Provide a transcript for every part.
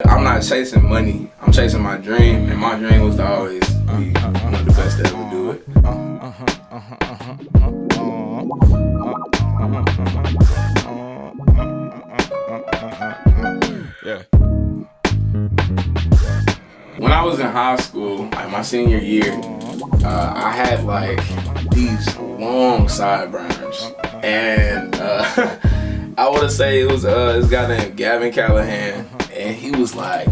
I'm not chasing money, I'm chasing my dream, and my dream was to always be one of the best to ever do it. Yeah. When I was in high school, like my senior year, I had like these long sideburns, and I want to say it was this guy named Gavin Callahan, and he was like,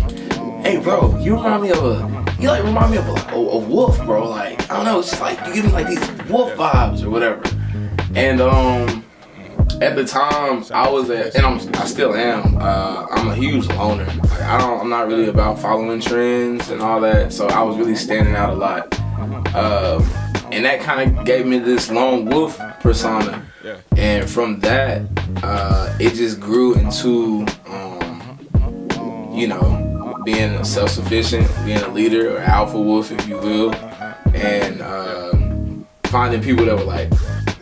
"Hey, bro, you remind me of a wolf, bro. Like, I don't know, it's just like you give me like these wolf vibes or whatever." And at the time, I still am. I'm a huge loner. Like, I'm not really about following trends and all that. So I was really standing out a lot, and that kind of gave me this lone wolf persona. And from that, it just grew into, being self-sufficient, being a leader or alpha wolf, if you will, and finding people that were like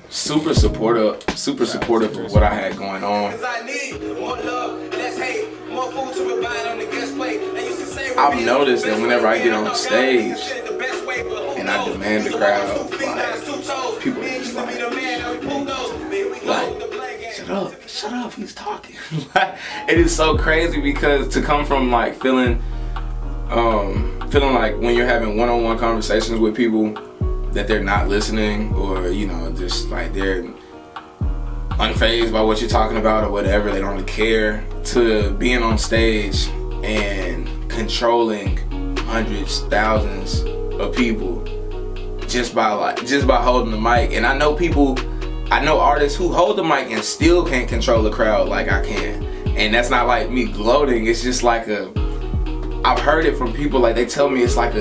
super supportive of what I had going on. I've noticed that whenever I get on stage and I demand the crowd, like, people are just like, shut up, he's talking. It is so crazy because to come from like feeling like when you're having one-on-one conversations with people that they're not listening, or just like they're unfazed by what you're talking about or whatever, they don't really care, to being on stage and controlling hundreds, thousands of people just by holding the mic. And I know artists who hold the mic and still can't control the crowd like I can. And that's not like me gloating, it's just like I've heard it from people, like they tell me it's like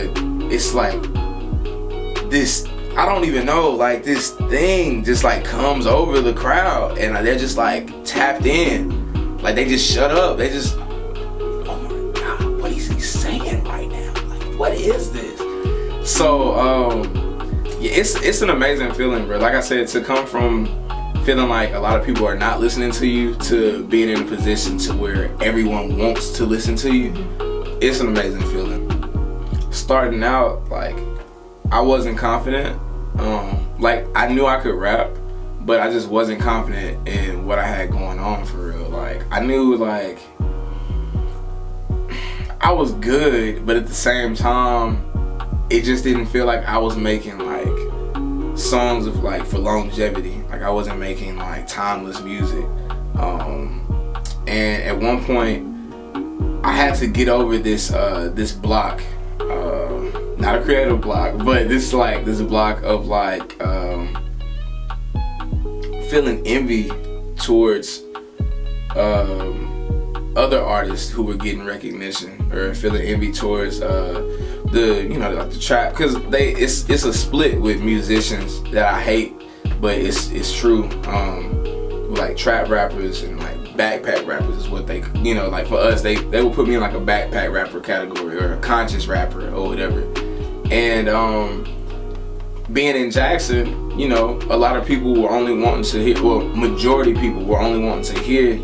this, I don't even know, like this thing just like comes over the crowd and they're just like tapped in. Like they just shut up. They just, oh my God, what is he saying right now? Like, what is this? So, yeah, it's an amazing feeling, bro. Like I said, to come from feeling like a lot of people are not listening to you to being in a position to where everyone wants to listen to you, it's an amazing feeling. Starting out, like, I wasn't confident. Like, I knew I could rap, but I just wasn't confident in what I had going on for real. Like, I knew, like, I was good, but at the same time, it just didn't feel like I was making, like, songs of, like, for longevity. Like, I wasn't making, like, timeless music. And at one point, I had to get over this block. Not a creative block, but this block of like feeling envy towards other artists who were getting recognition, or feeling envy towards the trap, because it's a split with musicians that I hate, but it's true. Like trap rappers and like backpack rappers is what they, like for us, they would put me in like a backpack rapper category or a conscious rapper or whatever. And being in Jackson, a lot of people were only wanting to hear, well, majority people were only wanting to hear,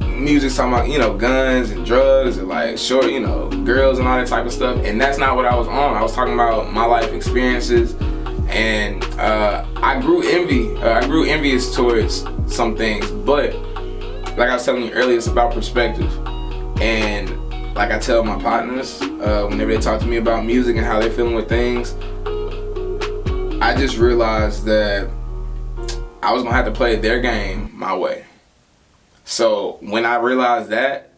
music talking about, guns and drugs and like short, girls and all that type of stuff. And that's not what I was on. I was talking about my life experiences. And I grew envious towards some things, but like I was telling you earlier, it's about perspective. And like I tell my partners, whenever they talk to me about music and how they're feeling with things, I just realized that I was gonna have to play their game my way. So when I realized that,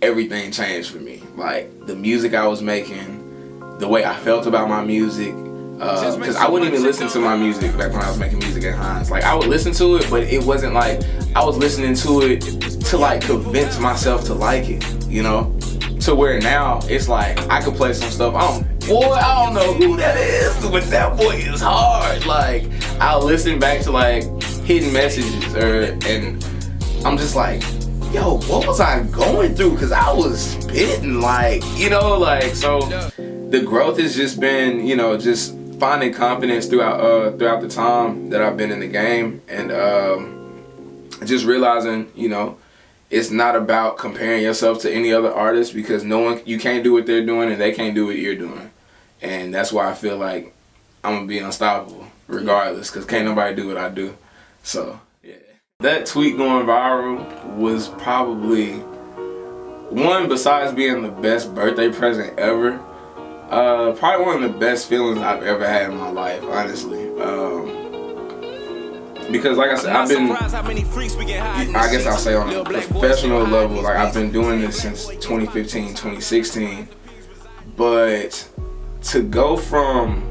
everything changed for me. Like the music I was making, the way I felt about my music, because I wouldn't even listen to my music back when I was making music at Hines. Like I would listen to it, but it wasn't like I was listening to it to like convince myself to like it, to where now it's like I could play some stuff. I don't know who that is, but that boy is hard. Like I'll listen back to like hidden messages, and I'm just like, yo, what was I going through? Because I was spitting like, so the growth has just been, just finding confidence throughout the time that I've been in the game, and just realizing, it's not about comparing yourself to any other artist, because you can't do what they're doing and they can't do what you're doing. And that's why I feel like I'm gonna be unstoppable regardless, because can't nobody do what I do. So yeah, that tweet going viral was probably one, besides being the best birthday present ever, probably one of the best feelings I've ever had in my life, honestly. Because like I said, I've been, I guess I'll say on a professional level, like I've been doing this since 2015, 2016. But to go from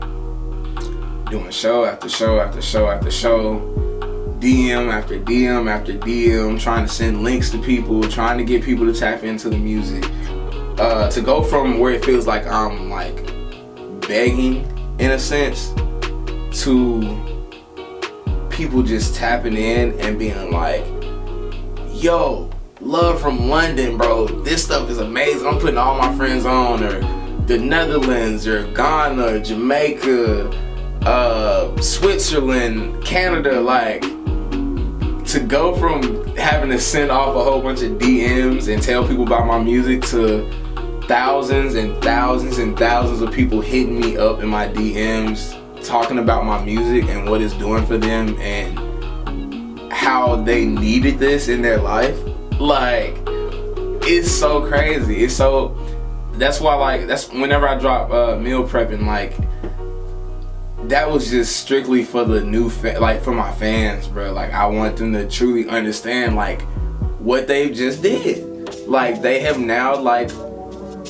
doing show after show after show after show, DM after DM after DM, trying to send links to people, trying to get people to tap into the music, to go from where it feels like I'm like begging in a sense, to people just tapping in and being like, yo, love from London, bro, this stuff is amazing, I'm putting all my friends on, or the Netherlands, or Ghana, or Jamaica, Switzerland, Canada. Like, to go from having to send off a whole bunch of DMs and tell people about my music to thousands and thousands and thousands of people hitting me up in my DMs talking about my music and what it's doing for them and how they needed this in their life. Like, it's so crazy. It's so, that's why, like, that's whenever I drop meal prepping, like, that was just strictly for the new like for my fans, bro. Like, I want them to truly understand like what they just did. Like, they have now like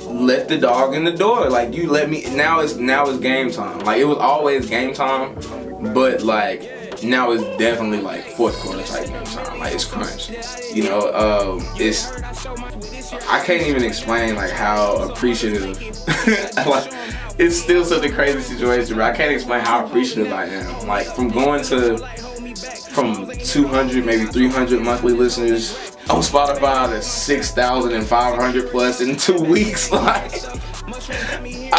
let the dog in the door. Like, you let me, now it's game time. Like, it was always game time, but like now it's definitely like fourth quarter type game time. Like, it's crunch, you know. It's, I can't even explain like how appreciative like, it's still such a crazy situation, but I can't explain how appreciative I am. Like, from going to, from 200, maybe 300 monthly listeners on Spotify to 6,500 plus in 2 weeks. Like,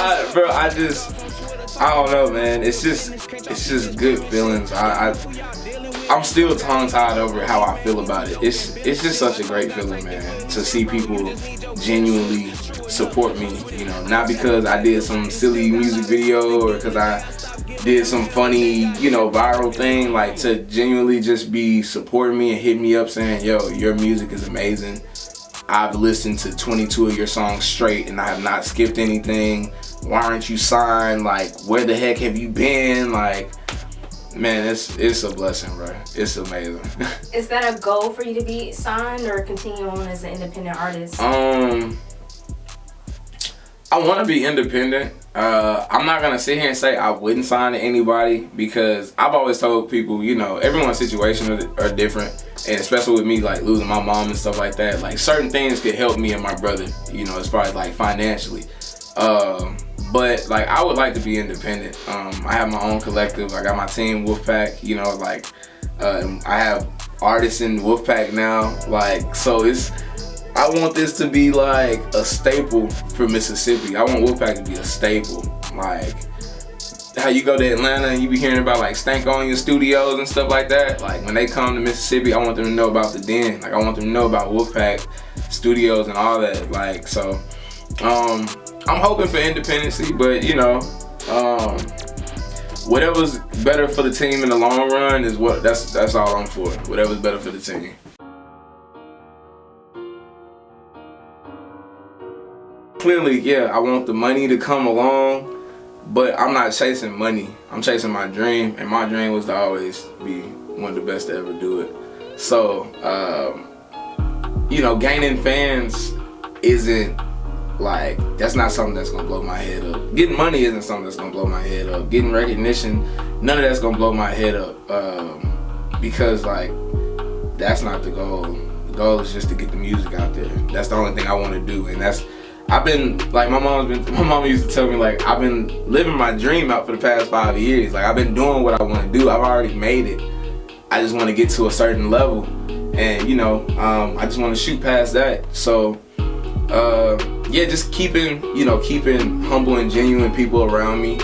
I don't know, man. It's just good feelings. I'm still tongue-tied over how I feel about it. It's just such a great feeling, man, to see people genuinely support me, you know, not because I did some silly music video or because I did some funny, you know, viral thing. Like, to genuinely just be supporting me and hit me up saying, yo, your music is amazing. I've listened to 22 of your songs straight and I have not skipped anything. Why aren't you signed? Like, where the heck have you been? Like, man, it's a blessing, bro. It's amazing. Is that a goal for you to be signed or continue on as an independent artist? I want to be independent. I'm not gonna sit here and say I wouldn't sign to anybody, because I've always told people, you know, everyone's situations are different, and especially with me, like losing my mom and stuff like that, like certain things could help me and my brother, you know, as far as like financially. But like, I would like to be independent. I have my own collective. I got my team Wolfpack, you know, like I have artists in Wolfpack now, like, so I want this to be like a staple for Mississippi. I want Wolfpack to be a staple. Like, how you go to Atlanta and you be hearing about like Stank on your studios and stuff like that. Like, when they come to Mississippi, I want them to know about the Den. Like, I want them to know about Wolfpack studios and all that. Like, so I'm hoping for independency, but you know, whatever's better for the team in the long run is that's all I'm for. Whatever's better for the team. Clearly, yeah, I want the money to come along, but I'm not chasing money. I'm chasing my dream, and my dream was to always be one of the best to ever do it. So, you know, gaining fans isn't like, that's not something that's gonna blow my head up. Getting money isn't something that's gonna blow my head up. Getting recognition, none of that's gonna blow my head up, because like, that's not the goal. The goal is just to get the music out there. That's the only thing I want to do, and I've been, like, my mom used to tell me, like, I've been living my dream out for the past 5 years. Like, I've been doing what I want to do. I've already made it. I just want to get to a certain level, and you know, I just want to shoot past that. So, yeah, just keeping humble and genuine people around me.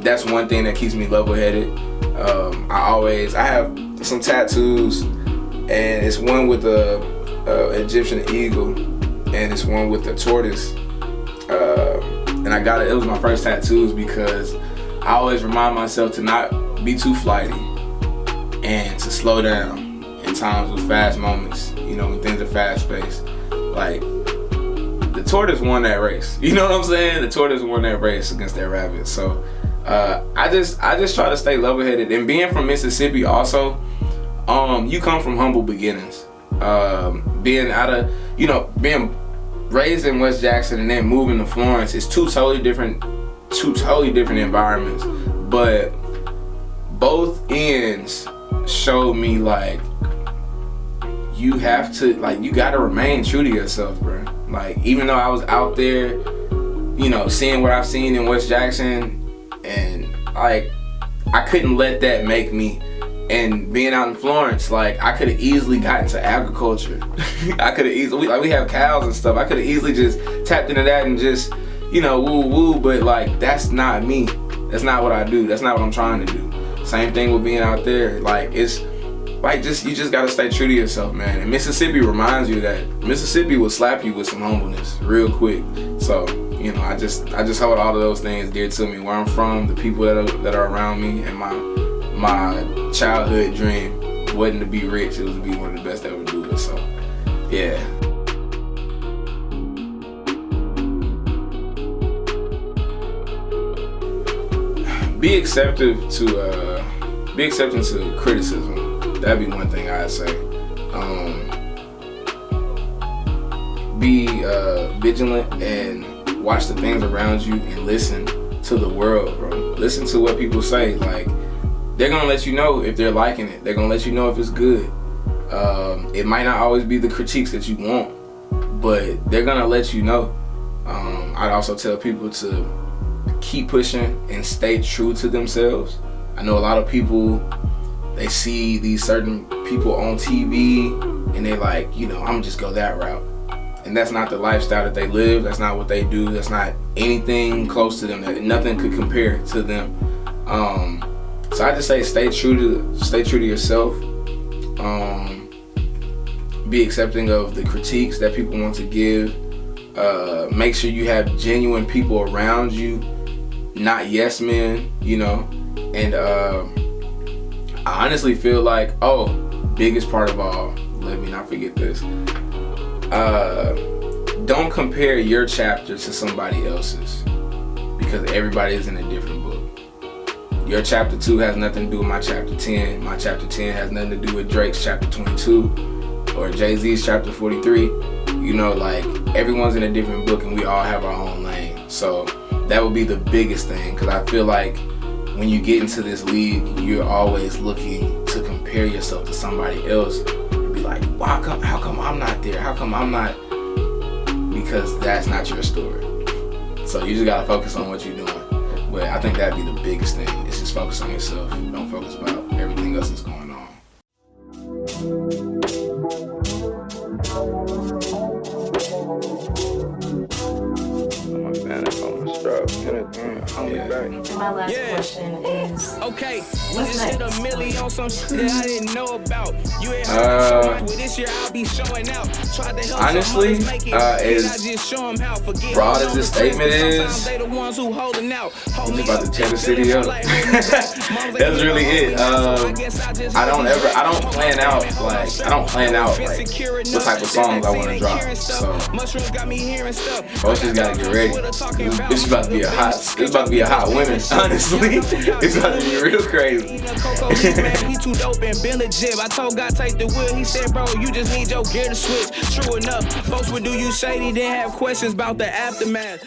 That's one thing that keeps me level-headed. I have some tattoos and it's one with the Egyptian eagle, and it's one with the tortoise. And I got it. It was my first tattoos because I always remind myself to not be too flighty and to slow down in times with fast moments. You know, when things are fast paced. Like the tortoise won that race. You know what I'm saying? The tortoise won that race against that rabbit. So I just try to stay level headed. And being from Mississippi also, you come from humble beginnings. Being raised in West Jackson and then moving to Florence is two totally different environments, but both ends showed me like you gotta remain true to yourself, bro. Like, even though I was out there, you know, seeing what I've seen in West Jackson, and like I couldn't let that make me. And being out in Florence, like, I could have easily gotten into agriculture. I could have easily, we have cows and stuff. I could have easily just tapped into that and just, you know, woo. But like, that's not me. That's not what I do. That's not what I'm trying to do. Same thing with being out there. Like, it's like, you just gotta stay true to yourself, man. And Mississippi reminds you that Mississippi will slap you with some humbleness real quick. So, you know, I just hold all of those things dear to me. Where I'm from, the people that are around me, and my childhood dream wasn't to be rich, it was to be one of the best to ever do it. So, yeah. Be accepting to criticism. That'd be one thing I'd say. Be vigilant and watch the things around you and listen to the world, bro. Listen to what people say. Like, they're gonna let you know if they're liking it. They're gonna let you know if it's good. It might not always be the critiques that you want, but they're gonna let you know. I'd also tell people to keep pushing and stay true to themselves. I know a lot of people, they see these certain people on TV and they're like, you know, I'm just go that route. And that's not the lifestyle that they live. That's not what they do. That's not anything close to them. That nothing could compare to them. So I just say stay true to yourself. Be accepting of the critiques that people want to give. Make sure you have genuine people around you, not yes men, you know. And I honestly feel like, biggest part of all, let me not forget this. Don't compare your chapter to somebody else's, because everybody is in a different book. Your chapter 2 has nothing to do with my chapter 10. My chapter 10 has nothing to do with Drake's chapter 22 or Jay-Z's chapter 43. You know, like, everyone's in a different book and we all have our own lane. So that would be the biggest thing, because I feel like when you get into this league, you're always looking to compare yourself to somebody else and be like, well, how come I'm not there? How come I'm not? Because that's not your story. So you just gotta focus on what you're doing. But I think that'd be the biggest thing. Is just focus on yourself. Don't focus about everything else that's going on. My last question is, okay, we what's just hit next? $1 million on some shit that I didn't know about. You ain't with this year I'll be showing out. Tried to help Honestly, as broad as this statement is, I'm just about to tear the city up. That's really it. I don't plan out like what type of songs I want to drop. So folks just gotta get ready. It's about to be a hot winter. Honestly, it's about to be real crazy. He too dope and been legit. I told God take the wheel. He said, bro, you just need your gear to switch. True enough, folks would do you shady, then have questions about the aftermath.